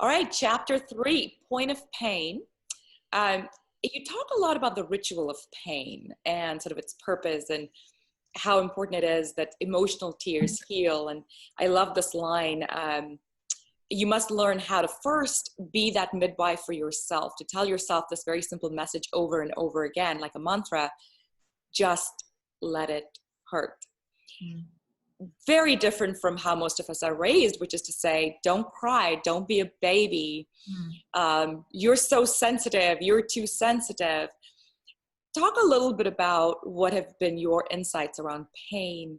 All right, chapter 3, point of pain. Um, you talk a lot about the ritual of pain and sort of its purpose and how important it is that emotional tears heal. And I love this line. You must learn how to first be that midwife for yourself, to tell yourself this very simple message over and over again, like a mantra, just let it hurt. Mm. Very different from how most of us are raised, which is to say, don't cry, don't be a baby. You're so sensitive, you're too sensitive. Talk a little bit about what have been your insights around pain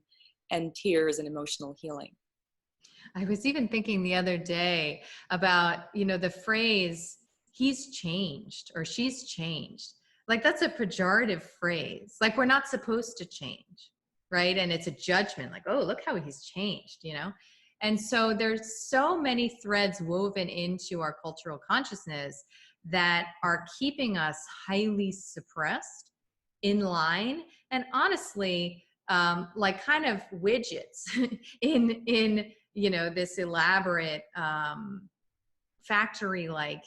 and tears and emotional healing. I was even thinking the other day about, the phrase, he's changed or she's changed. Like that's a pejorative phrase. Like we're not supposed to change, right? And it's a judgment like, oh, look how he's changed. And so there's so many threads woven into our cultural consciousness that are keeping us highly suppressed, in line, and honestly, like kind of widgets in this elaborate factory like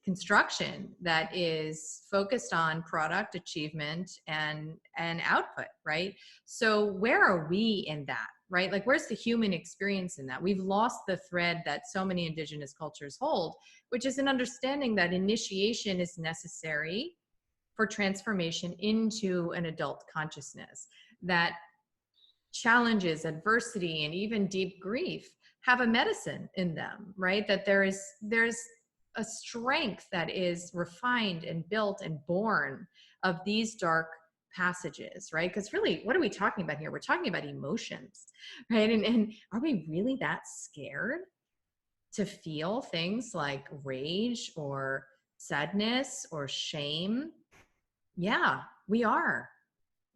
construction that is focused on product achievement and output, right? So where are we in that, right? Like where's the human experience in that? We've lost the thread that so many indigenous cultures hold, which is an understanding that initiation is necessary for transformation into an adult consciousness, that challenges, adversity, and even deep grief have a medicine in them, right? That there's a strength that is refined and built and born of these dark passages, right? Because really, what are we talking about here? We're talking about emotions, right? And are we really that scared to feel things like rage or sadness or shame? Yeah, we are.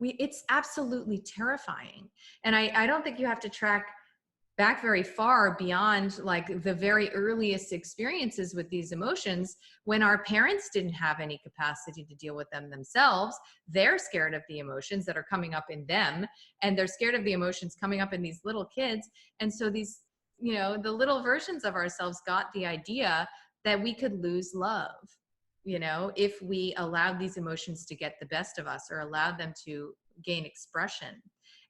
It's absolutely terrifying. And I don't think you have to track back very far beyond like the very earliest experiences with these emotions when our parents didn't have any capacity to deal with them themselves. They're scared of the emotions that are coming up in them, and they're scared of the emotions coming up in these little kids. And so these, the little versions of ourselves got the idea that we could lose love, if we allowed these emotions to get the best of us or allowed them to gain expression.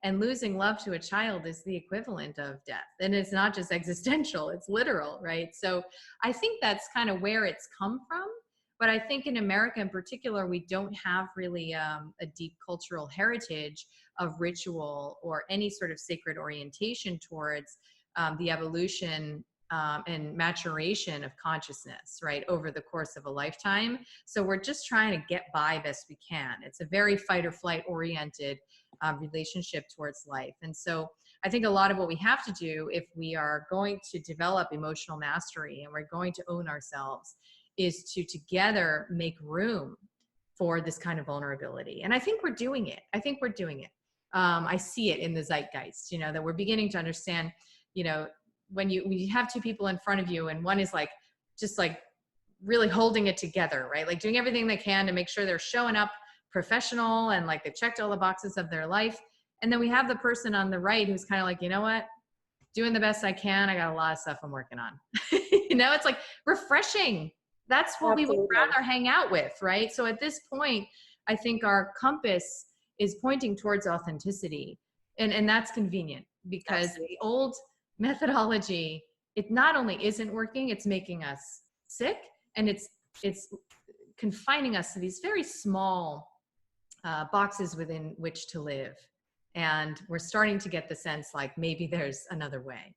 And losing love to a child is the equivalent of death. And it's not just existential, it's literal, right? So I think that's kind of where it's come from. But I think in America in particular, we don't have really a deep cultural heritage of ritual or any sort of sacred orientation towards the evolution and maturation of consciousness, right, over the course of a lifetime. So we're just trying to get by best we can. It's a very fight or flight oriented relationship towards life. And so I think a lot of what we have to do if we are going to develop emotional mastery and we're going to own ourselves is to together make room for this kind of vulnerability. And I think we're doing it. I see it in the zeitgeist, that we're beginning to understand, when you have two people in front of you and one is like, just like really holding it together, right? Like doing everything they can to make sure they're showing up professional and like they've checked all the boxes of their life. And then we have the person on the right who's kind of like, you know what? Doing the best I can. I got a lot of stuff I'm working on. It's like refreshing. That's what Absolutely. we would rather hang out with, right? So at this point, I think our compass is pointing towards authenticity. And that's convenient because Absolutely. the old methodology, it not only isn't working, it's making us sick, and it's confining us to these very small boxes within which to live. And we're starting to get the sense like maybe there's another way.